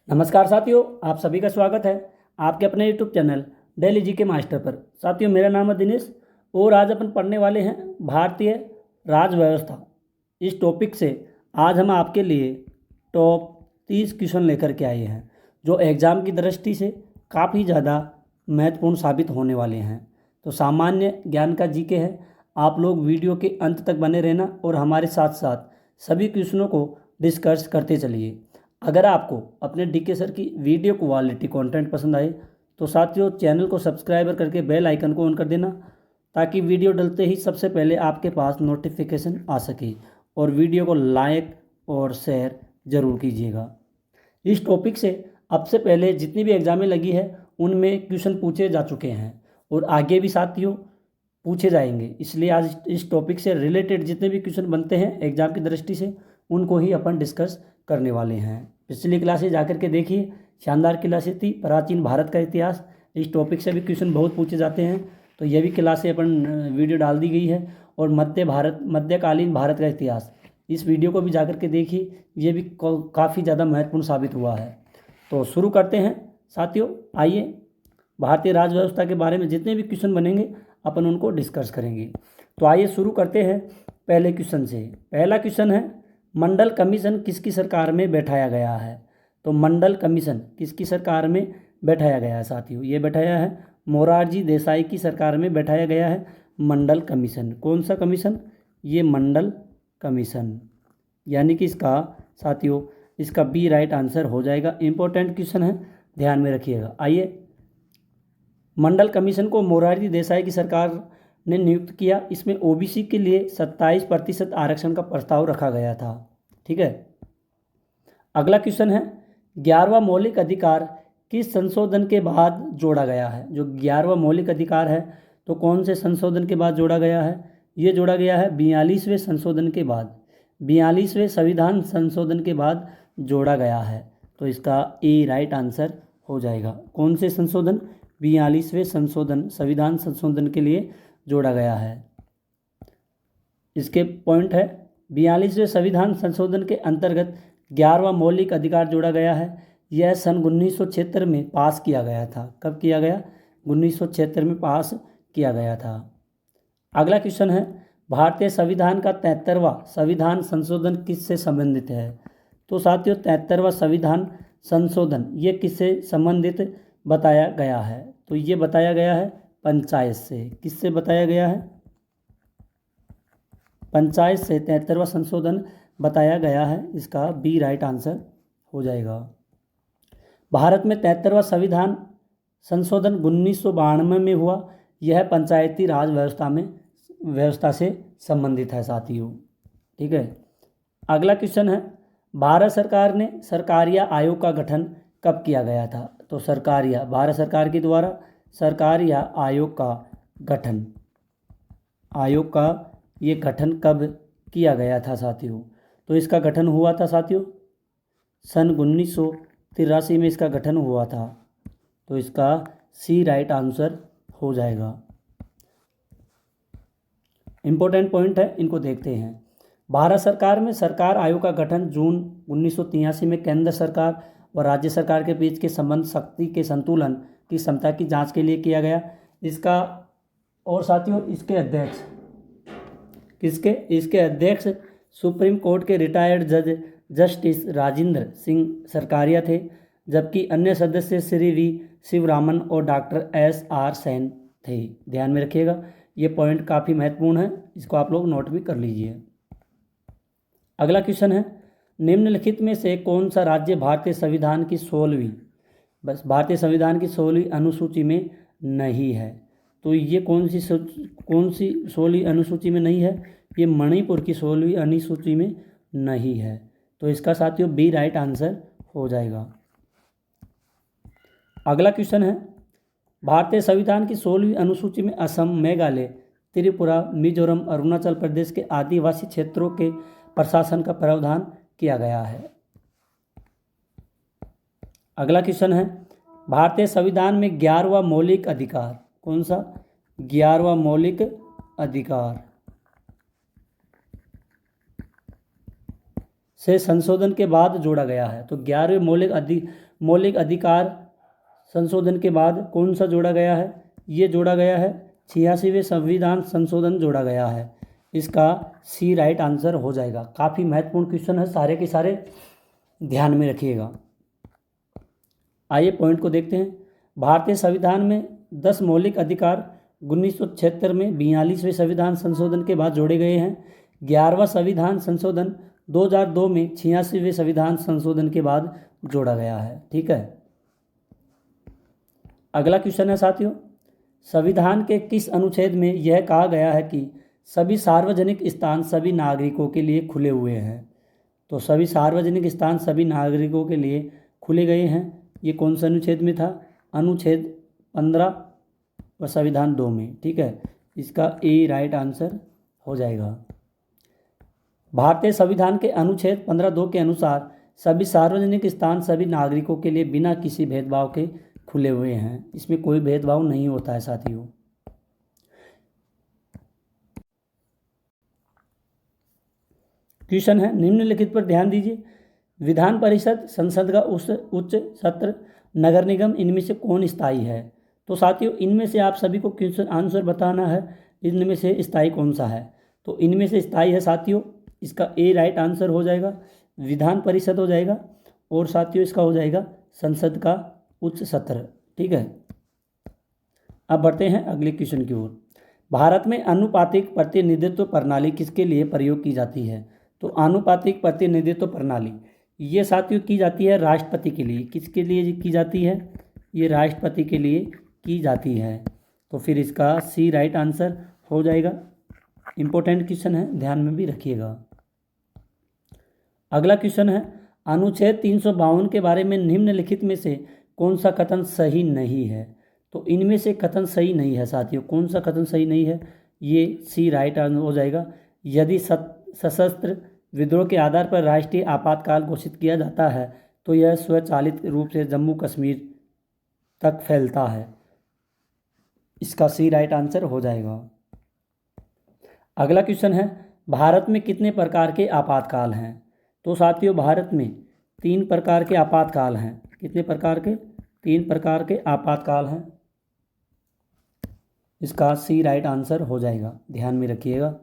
नमस्कार साथियों, आप सभी का स्वागत है आपके अपने यूट्यूब चैनल डेली जी के मास्टर पर। साथियों, मेरा नाम है दिनेश और आज अपन पढ़ने वाले हैं भारतीय राज व्यवस्था। इस टॉपिक से आज हम आपके लिए टॉप 30 क्वेश्चन लेकर के आए हैं जो एग्ज़ाम की दृष्टि से काफ़ी ज़्यादा महत्वपूर्ण साबित होने वाले हैं। तो सामान्य ज्ञान का जीके है। आप लोग वीडियो के अंत तक बने रहना और हमारे साथ साथ सभी क्वेश्चनों को डिस्कस करते चलिए। अगर आपको अपने डीके सर की वीडियो क्वालिटी कंटेंट पसंद आए तो साथियों चैनल को सब्सक्राइबर करके बेल आइकन को ऑन कर देना ताकि वीडियो डलते ही सबसे पहले आपके पास नोटिफिकेशन आ सके और वीडियो को लाइक और शेयर ज़रूर कीजिएगा। इस टॉपिक से अब से पहले जितनी भी एग्ज़ामें लगी है उनमें क्वेश्चन पूछे जा चुके हैं और आगे भी साथियों पूछे जाएंगे, इसलिए आज इस टॉपिक से रिलेटेड जितने भी क्वेश्चन बनते हैं एग्ज़ाम की दृष्टि से उनको ही अपन डिस्कस करने वाले हैं। पिछली क्लासेज जाकर के देखिए, शानदार क्लासेज थी। प्राचीन भारत का इतिहास, इस टॉपिक से भी क्वेश्चन बहुत पूछे जाते हैं, तो ये भी क्लासें अपन वीडियो डाल दी गई है। और मध्यकालीन भारत का इतिहास, इस वीडियो को भी जाकर के देखिए, ये भी काफ़ी ज़्यादा महत्वपूर्ण साबित हुआ है। तो शुरू करते हैं साथियों। आइए, भारतीय राज व्यवस्था के बारे में जितने भी क्वेश्चन बनेंगे अपन उनको डिस्कस करेंगे। तो आइए शुरू करते हैं पहले क्वेश्चन से। पहला क्वेश्चन है, मंडल कमीशन किसकी सरकार में बैठाया गया है? तो मंडल कमीशन किसकी सरकार में बैठाया गया है साथियों? ये बैठाया है मोरारजी देसाई की सरकार में बैठाया गया है मंडल कमीशन। कौन सा कमीशन? ये मंडल कमीशन, यानी कि इसका साथियों इसका बी राइट आंसर हो जाएगा। इंपॉर्टेंट क्वेश्चन है, ध्यान में रखिएगा। आइए, मंडल कमीशन को मोरारजी देसाई की सरकार ने नियुक्त किया। इसमें ओबीसी के लिए 27% आरक्षण का प्रस्ताव रखा गया था। ठीक है। अगला क्वेश्चन है, 11वां मौलिक अधिकार किस संशोधन के बाद जोड़ा गया है? जो 11वां मौलिक अधिकार है तो कौन से संशोधन के बाद जोड़ा गया है? ये जोड़ा गया है 42वें संशोधन के बाद, 42वें संविधान संशोधन के बाद जोड़ा गया है। तो इसका ए राइट आंसर हो जाएगा। कौन से संशोधन? 42वें संशोधन, संविधान संशोधन के लिए जोड़ा गया है। इसके पॉइंट है, 42वें संविधान संशोधन के अंतर्गत 11वां मौलिक अधिकार जोड़ा गया है। यह सन 1976 में पास किया गया था। कब किया गया? 1976 में पास किया गया था। अगला क्वेश्चन है, भारतीय संविधान का 73वां संविधान संशोधन किससे संबंधित है? तो साथियों 73वां संविधान संशोधन ये किससे संबंधित बताया गया है? तो ये बताया गया है पंचायत से। किससे बताया गया है? पंचायत से 73वां संशोधन बताया गया है। इसका बी राइट आंसर हो जाएगा। भारत में 73वां संविधान संशोधन 1992 में हुआ। यह पंचायती राज व्यवस्था से संबंधित है साथियों। ठीक है। अगला क्वेश्चन है, भारत सरकार ने सरकारिया आयोग का गठन कब किया गया था? तो सरकारिया, भारत सरकार के द्वारा सरकारिया आयोग का गठन, आयोग का ये गठन कब किया गया था साथियों? तो इसका गठन हुआ था साथियों सन 1983 में इसका गठन हुआ था। तो इसका सी राइट आंसर हो जाएगा। इम्पोर्टेंट पॉइंट है, इनको देखते हैं। भारत सरकार में सरकार आयोग का गठन जून 1983 में केंद्र सरकार और राज्य सरकार के बीच के संबंध, शक्ति के संतुलन की क्षमता की जांच के लिए किया गया। इसका और साथियों इसके अध्यक्ष इसके अध्यक्ष सुप्रीम कोर्ट के रिटायर्ड जज जस्टिस राजेंद्र सिंह सरकारिया थे, जबकि अन्य सदस्य श्री वी शिवरामन और डॉक्टर SR सेन थे। ध्यान में रखिएगा, ये पॉइंट काफ़ी महत्वपूर्ण है, इसको आप लोग नोट भी कर लीजिए। अगला क्वेश्चन है, निम्नलिखित में से कौन सा राज्य भारतीय संविधान की 16वीं भारतीय संविधान की 16वीं अनुसूची में नहीं है? तो ये कौन सी 16वीं अनुसूची में नहीं है? ये मणिपुर की 16वीं अनुसूची में नहीं है। तो इसका साथियों बी राइट आंसर हो जाएगा। अगला क्वेश्चन है, भारतीय संविधान की 16वीं अनुसूची में असम, मेघालय, त्रिपुरा, मिजोरम, अरुणाचल प्रदेश के आदिवासी क्षेत्रों के प्रशासन का प्रावधान किया गया है। अगला क्वेश्चन है, भारतीय संविधान में 11वां मौलिक अधिकार कौन सा? 11वां मौलिक अधिकार से संशोधन के बाद जोड़ा गया है। तो 11वें मौलिक अधिकार संशोधन के बाद कौन सा जोड़ा गया है? ये जोड़ा गया है 86वें संविधान संशोधन जोड़ा गया है। इसका सी राइट आंसर हो जाएगा। काफ़ी महत्वपूर्ण क्वेश्चन है, सारे के सारे ध्यान में रखिएगा। आइए पॉइंट को देखते हैं। भारतीय संविधान में 10 मौलिक अधिकार 1976 में 42वें संविधान संशोधन के बाद जोड़े गए हैं। 11वां संविधान संशोधन 2002 में 86वें संविधान संशोधन के बाद जोड़ा गया है। ठीक है। अगला क्वेश्चन है साथियों, संविधान के किस अनुच्छेद में यह कहा गया है कि सभी सार्वजनिक स्थान सभी नागरिकों के लिए खुले हुए हैं? तो सभी सार्वजनिक स्थान सभी नागरिकों के लिए खुले गए हैं। ये कौन सा अनुच्छेद में था? अनुच्छेद 15 व संविधान 2 में। ठीक है, इसका ए राइट आंसर हो जाएगा। भारतीय संविधान के अनुच्छेद 15(2) के अनुसार सभी सार्वजनिक स्थान सभी नागरिकों के लिए बिना किसी भेदभाव के खुले हुए हैं। इसमें कोई भेदभाव नहीं होता है साथियों। क्वेश्चन है, निम्नलिखित पर ध्यान दीजिए। विधान परिषद, संसद का उच्च सत्र, नगर निगम, इनमें से कौन स्थायी है? तो साथियों इनमें से आप सभी को क्वेश्चन आंसर बताना है, इनमें से स्थायी कौन सा है? तो इनमें से स्थायी है साथियों, इसका ए राइट आंसर हो जाएगा, विधान परिषद हो जाएगा, और साथियों इसका हो जाएगा संसद का उच्च सत्र। ठीक है। अब बढ़ते हैं अगले क्वेश्चन की ओर। भारत में आनुपातिक प्रतिनिधित्व प्रणाली किसके लिए प्रयोग की जाती है? तो आनुपातिक प्रतिनिधित्व प्रणाली ये साथियों की जाती है राष्ट्रपति के लिए। किसके लिए की जाती है? ये राष्ट्रपति के लिए की जाती है। तो फिर इसका सी राइट आंसर हो जाएगा। इम्पोर्टेंट क्वेश्चन है, ध्यान में भी रखिएगा। अगला क्वेश्चन है, अनुच्छेद 352 के बारे में निम्नलिखित में से कौन सा कथन सही नहीं है? तो इनमें से कथन सही नहीं है साथियों। कौन सा कथन सही नहीं है? ये सी राइट आंसर हो जाएगा। यदि सशस्त्र विद्रोह के आधार पर राष्ट्रीय आपातकाल घोषित किया जाता है तो यह स्वचालित रूप से जम्मू कश्मीर तक फैलता है। इसका सी राइट आंसर हो जाएगा। अगला क्वेश्चन है, भारत में कितने प्रकार के आपातकाल हैं? तो साथियों भारत में 3 प्रकार के आपातकाल हैं। कितने प्रकार के? 3 प्रकार के आपातकाल हैं। इसका सी राइट आंसर हो जाएगा, ध्यान में रखिएगा।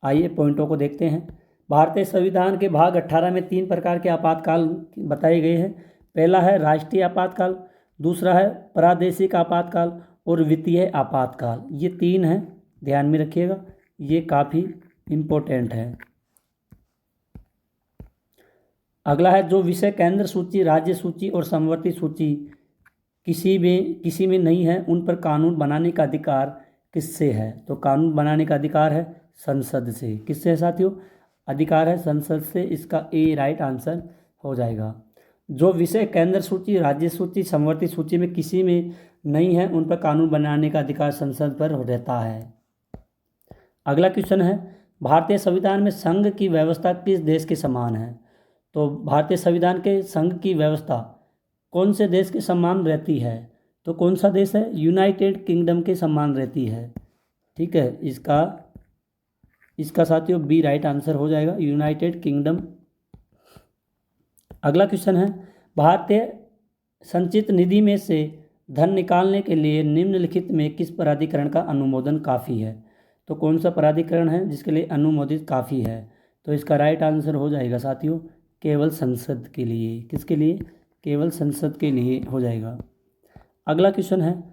आइए पॉइंटों को देखते हैं। भारतीय संविधान के भाग 18 में 3 प्रकार के आपातकाल बताए गए हैं। पहला है राष्ट्रीय आपातकाल, दूसरा है प्रादेशिक आपातकाल और वित्तीय आपातकाल। ये 3 हैं, ध्यान में रखिएगा, ये काफ़ी इम्पोर्टेंट है। अगला है, जो विषय केंद्र सूची, राज्य सूची और समवर्ती सूची किसी में नहीं है उन पर कानून बनाने का अधिकार किससे है? तो कानून बनाने का अधिकार है संसद से। किससे है साथियों? अधिकार है संसद से। इसका ए राइट आंसर हो जाएगा। जो विषय केंद्र सूची, राज्य सूची, समवर्ती सूची में किसी में नहीं है उन पर कानून बनाने का अधिकार संसद पर रहता है। अगला क्वेश्चन है, भारतीय संविधान में संघ की व्यवस्था किस देश के समान है? तो भारतीय संविधान के संघ की व्यवस्था कौन से देश के समान रहती है? तो कौन सा देश है? यूनाइटेड किंगडम के समान रहती है। ठीक है, इसका साथियों बी राइट आंसर हो जाएगा, यूनाइटेड किंगडम। अगला क्वेश्चन है, भारतीय संचित निधि में से धन निकालने के लिए निम्नलिखित में किस प्राधिकरण का अनुमोदन काफ़ी है? तो कौन सा प्राधिकरण है जिसके लिए अनुमोदित काफ़ी है? तो इसका राइट आंसर हो जाएगा साथियों केवल संसद के लिए। किसके लिए? केवल संसद के लिए हो जाएगा। अगला क्वेश्चन है,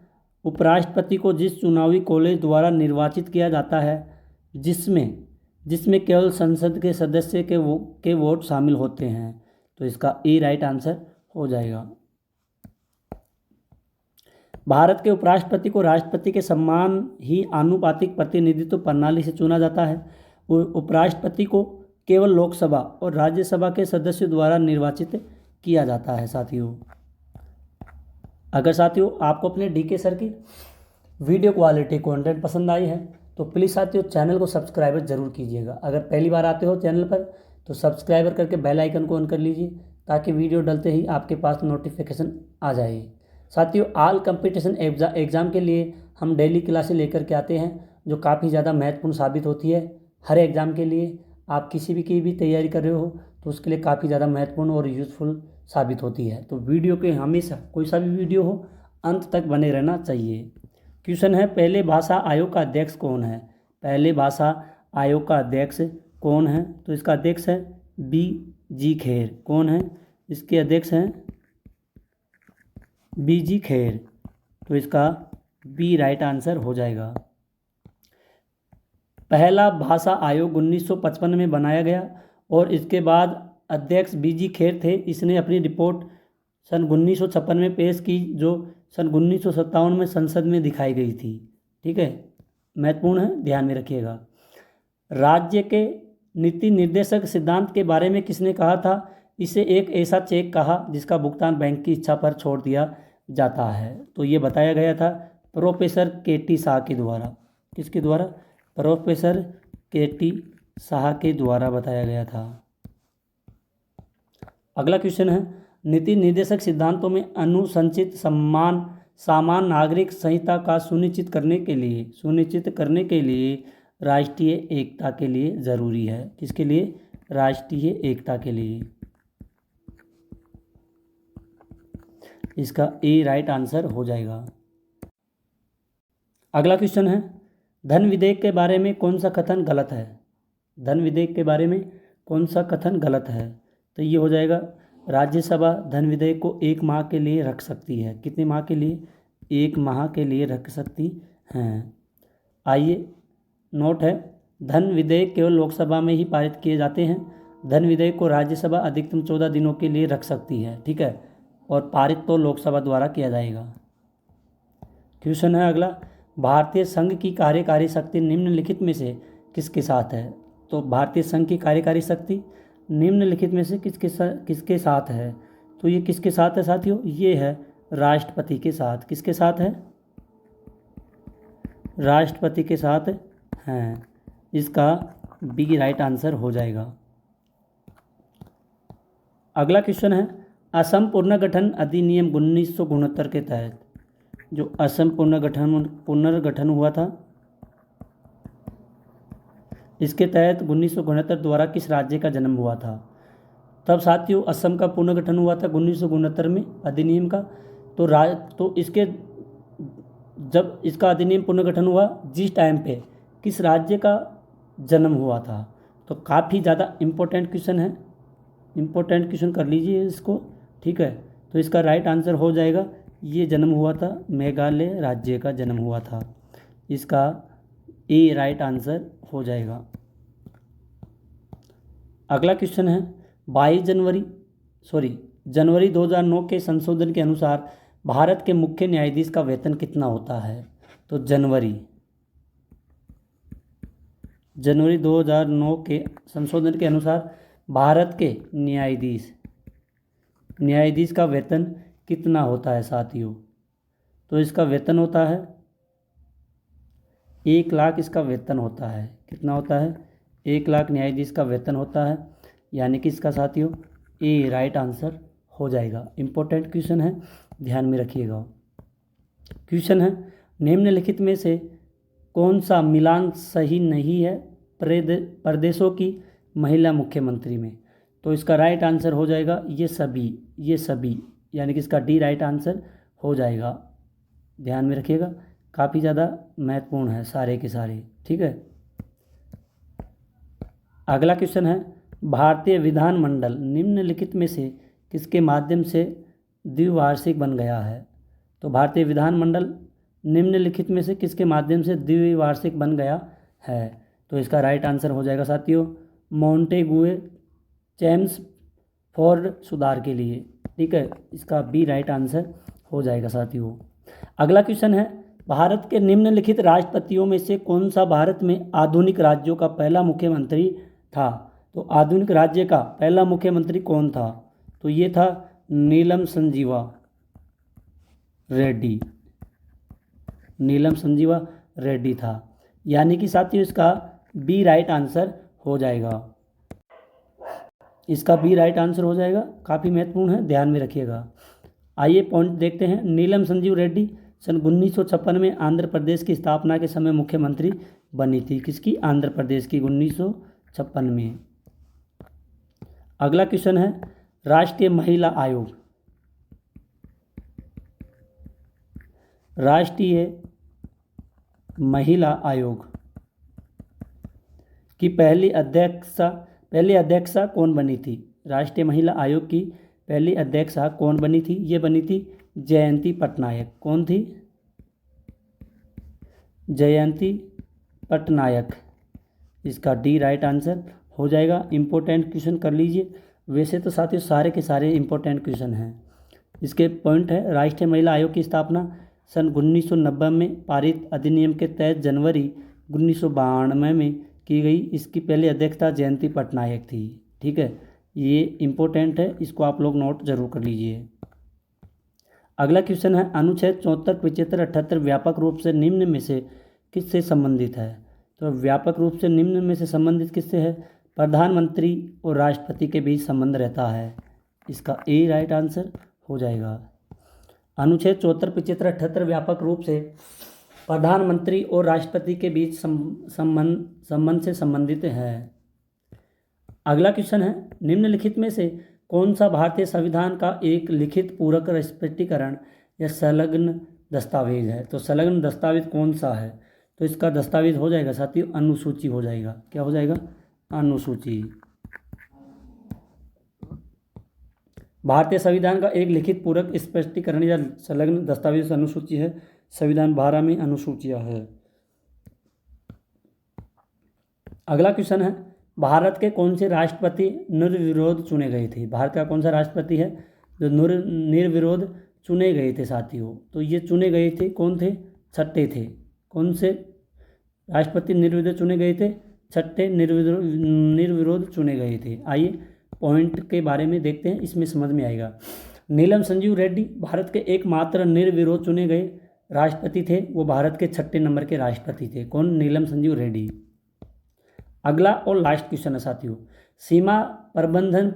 उपराष्ट्रपति को जिस चुनावी कॉलेज द्वारा निर्वाचित किया जाता है जिसमें केवल संसद के सदस्य के वोट शामिल होते हैं, तो इसका ए राइट आंसर हो जाएगा। भारत के उपराष्ट्रपति को राष्ट्रपति के समान ही आनुपातिक प्रतिनिधित्व प्रणाली से चुना जाता है। उपराष्ट्रपति को केवल लोकसभा और राज्यसभा के सदस्यों द्वारा निर्वाचित किया जाता है साथियों। अगर साथियों आपको अपने डीके सर की वीडियो क्वालिटी कंटेंट पसंद आई है तो प्लीज़ साथियों चैनल को सब्सक्राइबर जरूर कीजिएगा। अगर पहली बार आते हो चैनल पर तो सब्सक्राइबर करके बेल आइकन को ऑन कर लीजिए ताकि वीडियो डलते ही आपके पास नोटिफिकेशन आ जाए। साथियों ऑल कंपटीशन एग्ज़ाम के लिए हम डेली क्लासें लेकर के आते हैं जो काफ़ी ज़्यादा महत्वपूर्ण साबित होती है हर एग्ज़ाम के लिए। आप किसी भी की भी तैयारी कर रहे हो तो उसके लिए काफ़ी ज़्यादा महत्वपूर्ण और यूज़फुल साबित होती है। तो वीडियो के हमेशा कोई सा भी वीडियो हो अंत तक बने रहना चाहिए। क्वेश्चन है, पहले भाषा आयोग का अध्यक्ष कौन है? पहले भाषा आयोग का अध्यक्ष कौन है? तो इसका अध्यक्ष है बी.जी. खेर। कौन है इसके अध्यक्ष? हैं बी.जी. खेर। तो इसका बी राइट आंसर हो जाएगा। पहला भाषा आयोग 1955 में बनाया गया और इसके बाद अध्यक्ष बी.जी. खेर थे। इसने अपनी रिपोर्ट सन 1956 में पेश की, जो सन 1957 में संसद में दिखाई गई थी। ठीक है, महत्वपूर्ण है, ध्यान में रखिएगा। राज्य के नीति निर्देशक सिद्धांत के बारे में किसने कहा था? इसे एक ऐसा चेक कहा जिसका भुगतान बैंक की इच्छा पर छोड़ दिया जाता है। तो ये बताया गया था प्रोफेसर के.टी. शाह के द्वारा। किसके द्वारा? Professor K.T.. शाह के द्वारा बताया गया था। अगला क्वेश्चन है, नीति निर्देशक सिद्धांतों में अनुशंसित सामान्य नागरिक संहिता का सुनिश्चित करने के लिए राष्ट्रीय एकता के लिए ज़रूरी है। किसके लिए? राष्ट्रीय एकता के लिए। इसका ए राइट आंसर हो जाएगा। अगला क्वेश्चन है, धन विधेयक के बारे में कौन सा कथन गलत है? धन विधेयक के बारे में कौन सा कथन गलत है? तो ये हो जाएगा, राज्यसभा धन विधेयक को 1 माह के लिए रख सकती है। कितने माह के लिए? 1 माह के लिए रख सकती हैं। आइए, नोट है, धन विधेयक केवल लोकसभा में ही पारित किए जाते हैं। धन विधेयक को राज्यसभा अधिकतम 14 दिनों के लिए रख सकती है। ठीक है, और पारित तो लोकसभा द्वारा किया जाएगा। क्वेश्चन है अगला, भारतीय संघ की कार्यकारी शक्ति निम्नलिखित में से किसके साथ है? तो भारतीय संघ की कार्यकारी शक्ति निम्नलिखित में से किसके साथ है? तो ये किसके साथ है साथियों? ये है राष्ट्रपति के साथ। किसके साथ है? राष्ट्रपति के साथ हैं। इसका बी राइट आंसर हो जाएगा। अगला क्वेश्चन है, असम पुनर्गठन अधिनियम 1969 के तहत जो असम पुनर्गठन हुआ था, इसके तहत 1969 द्वारा किस राज्य का जन्म हुआ था? तब साथियों असम का पुनर्गठन हुआ था 1969 में अधिनियम का। तो इसके जब इसका अधिनियम पुनर्गठन हुआ, जिस टाइम पे किस राज्य का जन्म हुआ था? तो काफ़ी ज़्यादा इम्पोर्टेंट क्वेश्चन है, इम्पोर्टेंट क्वेश्चन कर लीजिए इसको। ठीक है, तो इसका राइट आंसर हो जाएगा, ये जन्म हुआ था मेघालय राज्य का जन्म हुआ था। इसका ए राइट आंसर हो जाएगा। अगला क्वेश्चन है, 22 जनवरी 2009 के संशोधन के अनुसार भारत के मुख्य न्यायाधीश का वेतन कितना होता है? तो जनवरी 2009 के संशोधन के अनुसार भारत के न्यायाधीश का वेतन कितना होता है साथियों? तो इसका वेतन होता है 1 लाख। इसका वेतन होता है कितना होता है? 1 लाख न्यायाधीश का वेतन होता है, यानी कि इसका साथियों ए राइट आंसर हो जाएगा। इम्पोर्टेंट क्वेश्चन है, ध्यान में रखिएगा। क्वेश्चन है, निम्नलिखित में से कौन सा मिलान सही नहीं है प्रदेशों की महिला मुख्यमंत्री में? तो इसका राइट आंसर हो जाएगा ये सभी, यानी कि इसका डी राइट आंसर हो जाएगा। ध्यान में रखिएगा, काफ़ी ज़्यादा महत्वपूर्ण है सारे के सारे। ठीक है, अगला क्वेश्चन है, भारतीय विधानमंडल निम्नलिखित में से किसके माध्यम से द्विवार्षिक बन गया है? तो भारतीय विधानमंडल निम्नलिखित में से किसके माध्यम से द्विवार्षिक बन गया है? तो इसका राइट आंसर हो जाएगा साथियों मॉन्टेगुए चैम्सफोर्ड सुधार के लिए। ठीक है, इसका बी राइट आंसर हो जाएगा साथियों। अगला क्वेश्चन है, भारत के निम्नलिखित राष्ट्रपतियों में से कौन सा भारत में आधुनिक राज्यों का पहला मुख्यमंत्री था? तो आधुनिक राज्य का पहला मुख्यमंत्री कौन था? तो ये था नीलम संजीवा रेड्डी था, यानी कि साथियों इसका बी राइट आंसर हो जाएगा। इसका बी राइट आंसर हो जाएगा, काफ़ी महत्वपूर्ण है, ध्यान में रखिएगा। आइए पॉइंट देखते हैं। नीलम संजीव रेड्डी सन 1956 में आंध्र प्रदेश की स्थापना के समय मुख्यमंत्री बनी थी। किसकी? आंध्र प्रदेश की 1956 में। अगला क्वेश्चन है राष्ट्रीय महिला आयोग। राष्ट्रीय महिला आयोग की पहली अध्यक्षा कौन बनी थी? राष्ट्रीय महिला आयोग की पहली अध्यक्षा कौन बनी थी? ये बनी थी जयंती पटनायक। कौन थी? जयंती पटनायक। इसका डी राइट आंसर हो जाएगा। इम्पोर्टेंट क्वेश्चन कर लीजिए। वैसे तो साथियों सारे के सारे इम्पोर्टेंट क्वेश्चन हैं। इसके पॉइंट है राष्ट्रीय महिला आयोग की स्थापना सन 1990 में पारित अधिनियम के तहत जनवरी 1992 में की गई। इसकी पहली अध्यक्षता जयंती पटनायक थी। ठीक है, ये इम्पोर्टेंट है, इसको आप लोग नोट जरूर कर लीजिए। अगला क्वेश्चन है अनुच्छेद 74, 75, 78 व्यापक रूप से निम्न में से किससे संबंधित है? तो व्यापक रूप से निम्न में से संबंधित किससे है? प्रधानमंत्री और राष्ट्रपति के बीच संबंध रहता है। इसका ए राइट आंसर हो जाएगा। अनुच्छेद 74, 75, 78 व्यापक रूप से प्रधानमंत्री और राष्ट्रपति के बीच संबंध से संबंधित है। अगला क्वेश्चन है निम्नलिखित में से कौन सा भारतीय संविधान का एक लिखित पूरक स्पष्टीकरण या संलग्न दस्तावेज है? तो संलग्न दस्तावेज कौन सा है? तो इसका दस्तावेज हो जाएगा साथियों अनुसूची हो जाएगा। क्या हो जाएगा? अनुसूची। भारतीय संविधान का एक लिखित पूरक स्पष्टीकरण या संलग्न दस्तावेज अनुसूची है। संविधान 12 में अनुसूचियां है। अगला क्वेश्चन है भारत के कौन से राष्ट्रपति निर्विरोध चुने गए थे? भारत का कौन सा राष्ट्रपति है जो निर्विरोध चुने गए थे साथियों? तो ये चुने गए थे, कौन थे? छठे थे। कौन से राष्ट्रपति निर्विरोध चुने गए थे? छठे निर्विरोध चुने गए थे। आइए पॉइंट के बारे में देखते हैं, इसमें समझ में आएगा। नीलम संजीव रेड्डी भारत के एकमात्र निर्विरोध चुने गए राष्ट्रपति थे। वो भारत के 6 नंबर के राष्ट्रपति थे। कौन? नीलम संजीव रेड्डी। अगला और लास्ट क्वेश्चन है साथियों सीमा प्रबंधन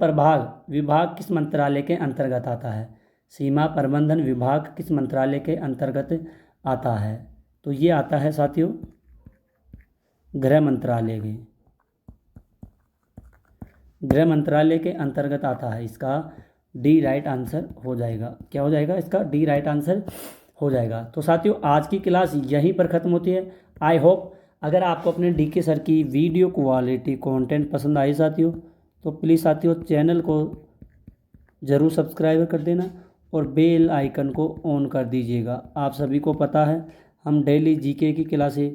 विभाग किस मंत्रालय के अंतर्गत आता है? सीमा प्रबंधन विभाग किस मंत्रालय के अंतर्गत आता है? तो ये आता है साथियों गृह मंत्रालय के अंतर्गत आता है। इसका डी राइट आंसर हो जाएगा। क्या हो जाएगा? इसका डी राइट आंसर हो जाएगा। तो साथियों आज की क्लास यहीं पर ख़त्म होती है। आई होप अगर आपको अपने डीके सर की वीडियो क्वालिटी कंटेंट पसंद आई साथियों तो प्लीज़ साथियों चैनल को ज़रूर सब्सक्राइब कर देना और बेल आइकन को ऑन कर दीजिएगा। आप सभी को पता है हम डेली जीके की क्लासें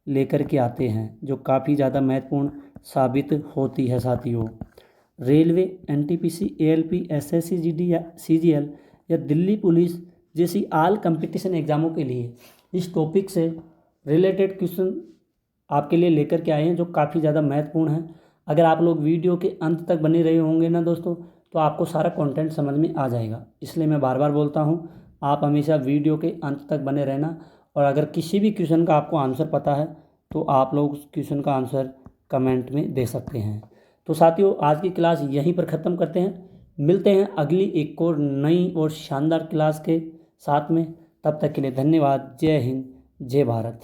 लेकर के आते हैं जो काफ़ी ज़्यादा महत्वपूर्ण साबित होती है साथियों। Railway, NTPC, ALP, SSC, GD या सीजीएल या दिल्ली पुलिस जैसी आल कंपटीशन एग्ज़ामों के लिए इस टॉपिक से रिलेटेड क्वेश्चन आपके लिए लेकर के आए हैं जो काफ़ी ज़्यादा महत्वपूर्ण है। अगर आप लोग वीडियो के अंत तक बने रहे होंगे ना दोस्तों तो आपको सारा कंटेंट समझ में आ जाएगा। इसलिए मैं बार बार बोलता हूँ आप हमेशा वीडियो के अंत तक बने रहना। और अगर किसी भी क्वेश्चन का आपको आंसर पता है तो आप लोग उस क्वेश्चन का आंसर कमेंट में दे सकते हैं। तो साथियों आज की क्लास यहीं पर ख़त्म करते हैं। मिलते हैं अगली एक और नई और शानदार क्लास के साथ में। तब तक के लिए धन्यवाद। जय हिंद, जय भारत।